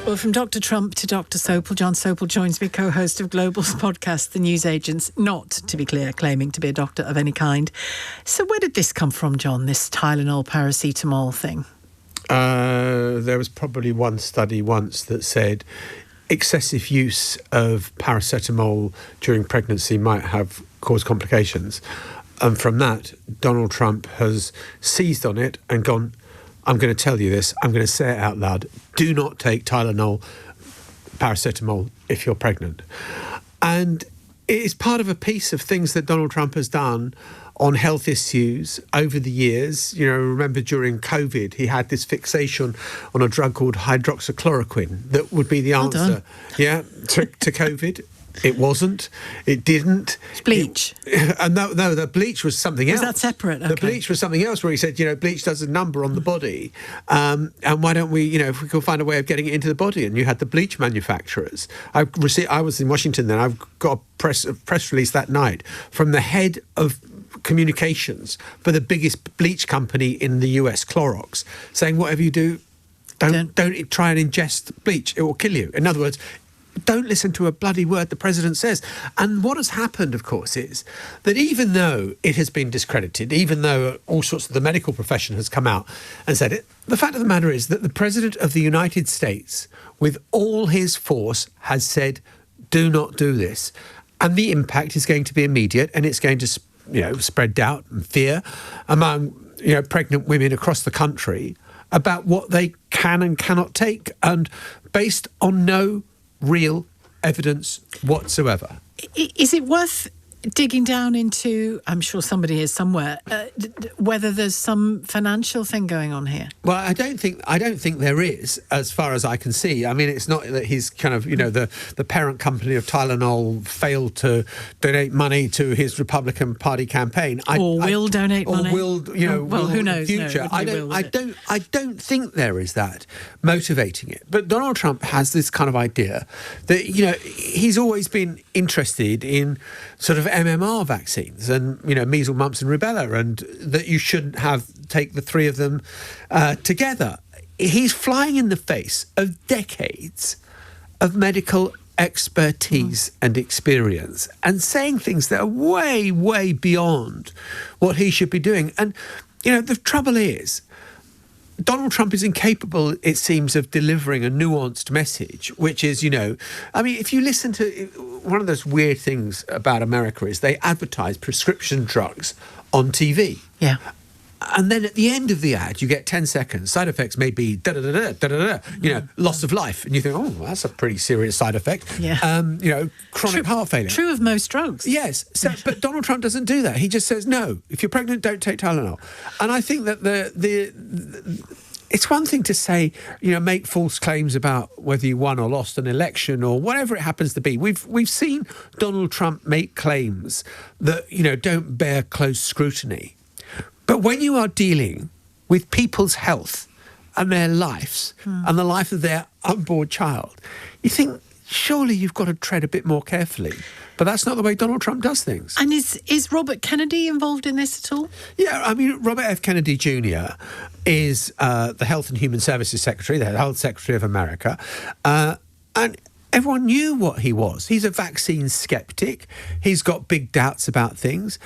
Well, from Dr. Trump to Dr. Sopel, Jon Sopel joins me, co-host of Global's podcast, The News Agents, not, to be clear, claiming to be a doctor of any kind. So where did this come from, John, this Tylenol, paracetamol thing? There was probably one study once that said excessive use of paracetamol during pregnancy might have caused complications. And from that, Donald Trump has seized on it and gone, I'm going to tell you this, I'm going to say it out loud, do not take Tylenol, paracetamol, if you're pregnant. And it is part of a piece of things that Donald Trump has done on health issues over the years. You know, remember during COVID, he had this fixation on a drug called hydroxychloroquine that would be the answer, to COVID. It wasn't. It didn't. It's bleach. No, the bleach was something else. Was that separate? Okay. The bleach was something else where he said, bleach does a number on the body. And why don't we, if we could find a way of getting it into the body? And you had the bleach manufacturers. I was in Washington then. I've got a press release that night from the head of communications for the biggest bleach company in the US, Clorox, saying whatever you do, don't try and ingest bleach. It will kill you. In other words, don't listen to a bloody word the president says. And what has happened, of course, is that even though it has been discredited, even though all sorts of the medical profession has come out and said it, the fact of the matter is that the president of the United States, with all his force, has said, do not do this. And the impact is going to be immediate, and it's going to spread doubt and fear among pregnant women across the country about what they can and cannot take, and based on no real evidence whatsoever. Is it worth digging down into, I'm sure somebody is somewhere, whether there's some financial thing going on here? Well, I don't think there is, as far as I can see. I mean, it's not that he's kind of, the parent company of Tylenol failed to donate money to his Republican Party campaign. Donate money. Who knows? In the future. No, I don't think there is that motivating it. But Donald Trump has this kind of idea that, he's always been interested in sort of MMR vaccines and, measles, mumps and rubella, and that you shouldn't take the three of them together. He's flying in the face of decades of medical expertise and experience and saying things that are way, way beyond what he should be doing. And, the trouble is, Donald Trump is incapable, it seems, of delivering a nuanced message, which is, if you listen to one of those weird things about America is they advertise prescription drugs on TV. Yeah. And then at the end of the ad, you get 10 seconds. Side effects may be loss of life. And you think, oh, that's a pretty serious side effect. Yeah. Chronic heart failure. True of most drugs. Yes. So, but Donald Trump doesn't do that. He just says, no, if you're pregnant, don't take Tylenol. And I think that it's one thing to say, make false claims about whether you won or lost an election or whatever it happens to be. We've seen Donald Trump make claims that, don't bear close scrutiny. But when you are dealing with people's health and their lives and the life of their unborn child, you think, surely you've got to tread a bit more carefully. But that's not the way Donald Trump does things. And is Robert Kennedy involved in this at all? Yeah, I mean, Robert F. Kennedy Jr. is the Health and Human Services Secretary, the Health Secretary of America. And everyone knew what he was. He's a vaccine skeptic. He's got big doubts about things.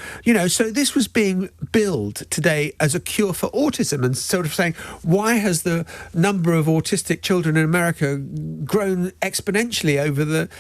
So this was being billed today as a cure for autism and sort of saying, why has the number of autistic children in America grown exponentially over the...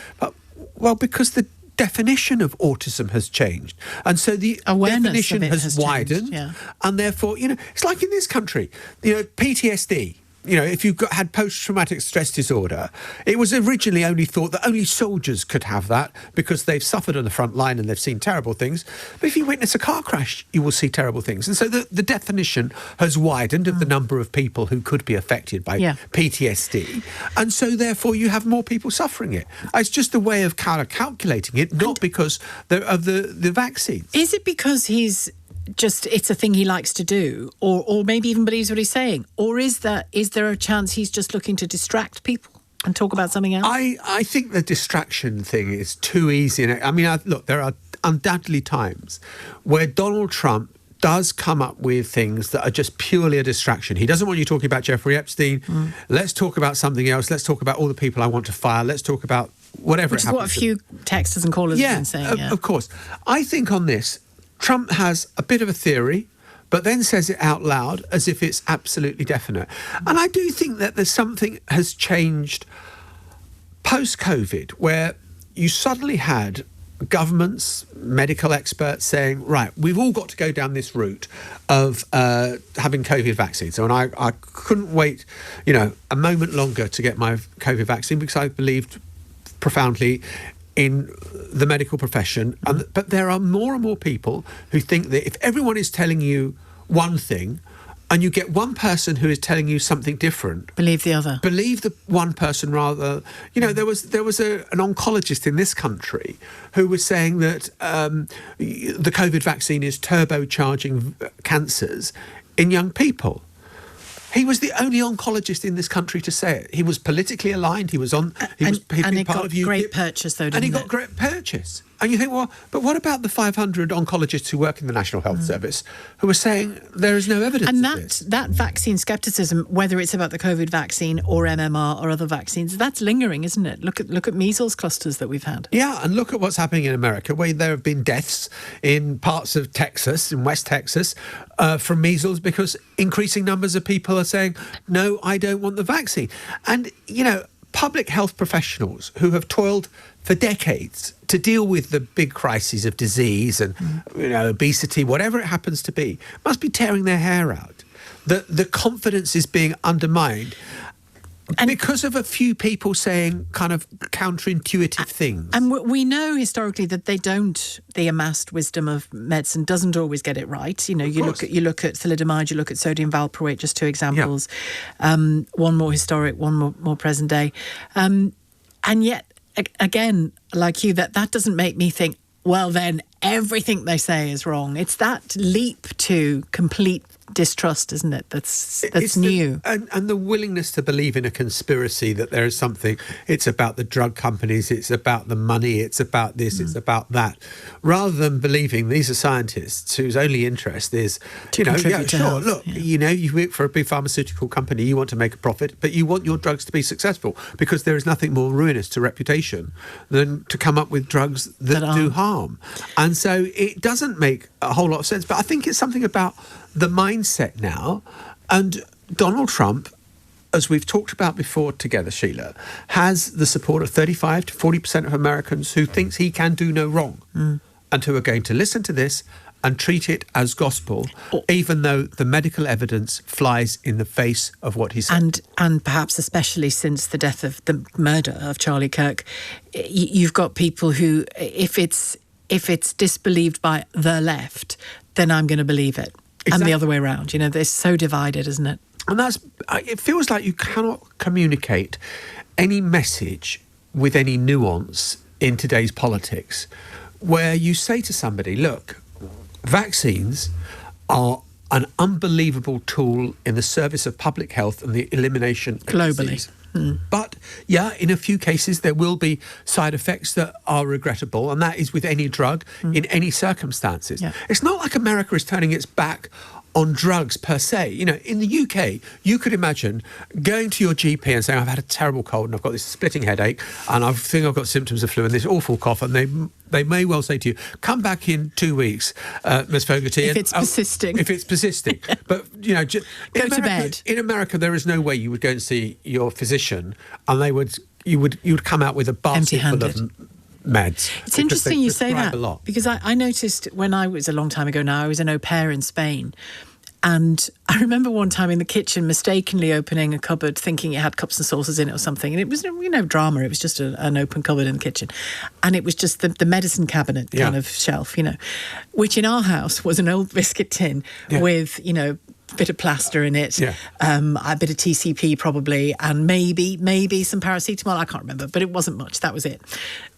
Well, because the definition of autism has changed. And so the definition has widened. Yeah. And therefore, it's like in this country, PTSD. If you've had post-traumatic stress disorder, it was originally only thought that only soldiers could have that because they've suffered on the front line and they've seen terrible things. But if you witness a car crash, you will see terrible things. And so the definition has widened of the number of people who could be affected by PTSD. And so, therefore, you have more people suffering it. It's just a way of calculating it, not because of the vaccine. Is it because it's a thing he likes to do, or maybe even believes what he's saying, or is there a chance he's just looking to distract people and talk about something else? I think the distraction thing is too easy. I mean, look, there are undoubtedly times where Donald Trump does come up with things that are just purely a distraction. He doesn't want you talking about Jeffrey Epstein. Let's talk about something else. Let's talk about all the people I want to fire. Let's talk about whatever Which it is happens. what a few texters and callers have been saying. Of course. I think on this, Trump has a bit of a theory, but then says it out loud as if it's absolutely definite. And I do think that there's something has changed post-COVID, where you suddenly had governments, medical experts saying, right, we've all got to go down this route of having COVID vaccines. So, and I couldn't wait, a moment longer to get my COVID vaccine because I believed profoundly in the medical profession. But there are more and more people who think that if everyone is telling you one thing, and you get one person who is telling you something different, believe the other. Believe the one person rather. There was an oncologist in this country who was saying that the COVID vaccine is turbocharging cancers in young people. He was the only oncologist in this country to say it. He was politically aligned. He was on. He'd been part of UKIP. Great purchase, though, didn't and he it? got great purchase. And you think, well, but what about the 500 oncologists who work in the National Health Service who are saying there is no evidence and of this? that vaccine skepticism, whether it's about the COVID vaccine or MMR or other vaccines, that's lingering, isn't it? Look at measles clusters that we've had. Yeah, and look at what's happening in America, where there have been deaths in parts of Texas, in West Texas, from measles because increasing numbers of people are saying, no, I don't want the vaccine. And, public health professionals who have toiled for decades to deal with the big crises of disease and obesity, whatever it happens to be, must be tearing their hair out. The confidence is being undermined because of a few people saying kind of counterintuitive things. And we know historically that the amassed wisdom of medicine doesn't always get it right. You look at thalidomide, you look at sodium valproate, just two examples. Yeah. One more historic, one more present day. And yet, again, like you, that doesn't make me think, well, then everything they say is wrong. It's that leap to complete distrust, isn't it? That's new. And the willingness to believe in a conspiracy that there is something. It's about the drug companies. It's about the money. It's about this. It's about that. Rather than believing these are scientists whose only interest is, to contribute to health. Look, you work for a big pharmaceutical company. You want to make a profit, but you want your drugs to be successful because there is nothing more ruinous to reputation than to come up with drugs that do harm. And so it doesn't make a whole lot of sense. But I think it's something about the mindset now. And Donald Trump, as we've talked about before together, Sheila, has the support of 35 to 40% of Americans who thinks he can do no wrong and who are going to listen to this and treat it as gospel, even though the medical evidence flies in the face of what he said. And perhaps especially since the death of the murder of Charlie Kirk, you've got people who, if it's disbelieved by the left, then I'm going to believe it. Exactly. And the other way around. They're so divided, isn't it? And it feels like you cannot communicate any message with any nuance in today's politics where you say to somebody, look, vaccines are an unbelievable tool in the service of public health and the elimination of globally. Disease. But, in a few cases, there will be side effects that are regrettable, and that is with any drug in any circumstances. Yeah. It's not like America is turning its back on drugs per se. In the UK, you could imagine going to your GP and saying, I've had a terrible cold and I've got this splitting headache and I think I've got symptoms of flu and this awful cough, and they may well say to you, come back in 2 weeks, Ms. Fogarty. If it's persisting. If it's persisting. But, go to bed. In America, there is no way you would go and see your physician and you would come out with a basket full of meds. It's interesting you say that, because I noticed when I was, a long time ago now, I was an au pair in Spain, and I remember one time in the kitchen mistakenly opening a cupboard thinking it had cups and saucers in it or something, and it was drama. It was just an open cupboard in the kitchen, and it was just the medicine cabinet kind of shelf, which in our house was an old biscuit tin with bit of plaster in it, Yeah. a bit of TCP probably, and maybe some paracetamol. I can't remember, but it wasn't much. That was it.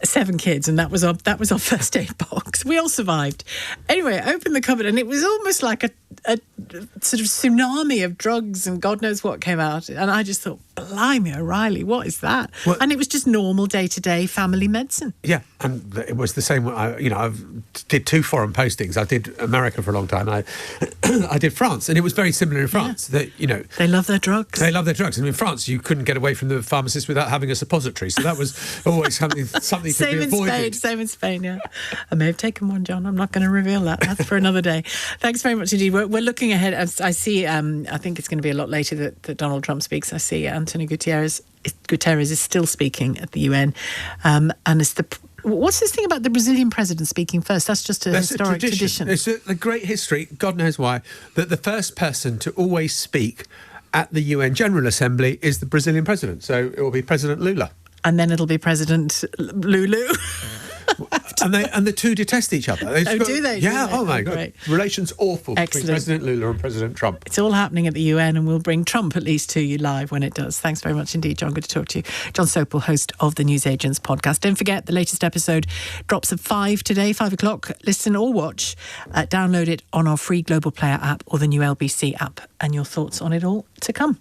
7 kids, and that was our first aid box. We all survived. Anyway, I opened the cupboard, and it was almost like a sort of tsunami of drugs and God knows what came out. And I just thought, blimey, O'Reilly, what is that? Well, and it was just normal day-to-day family medicine. Yeah, and it was the same. I did 2 foreign postings. I did America for a long time. I did France, and it was very similar in France. Yeah. That they love their drugs. They love their drugs. And in France, you couldn't get away from the pharmacist without having a suppository. So that was always something to be avoided. Same in Spain, yeah. I may have taken one, John. I'm not going to reveal that. That's for another day. Thanks very much indeed. We're looking ahead. I see, I think it's going to be a lot later that Donald Trump speaks. I see Antonio Guterres is still speaking at the UN. And it's what's this thing about the Brazilian president speaking first? That's just a historic tradition. It's a great history, God knows why, that the first person to always speak at the UN General Assembly is the Brazilian president. So it will be President Lula. And then it'll be President Lulu. And the two detest each other. Do they? Yeah, do they? oh my God. Great. Relations awful Excellent. between President Lula and President Trump. It's all happening at the UN, and we'll bring Trump at least to you live when it does. Thanks very much indeed, John. Good to talk to you. Jon Sopel, host of the News Agents podcast. Don't forget, the latest episode drops at 5 today, 5 o'clock. Listen or watch. Download it on our free Global Player app or the new LBC app, and your thoughts on it all to come.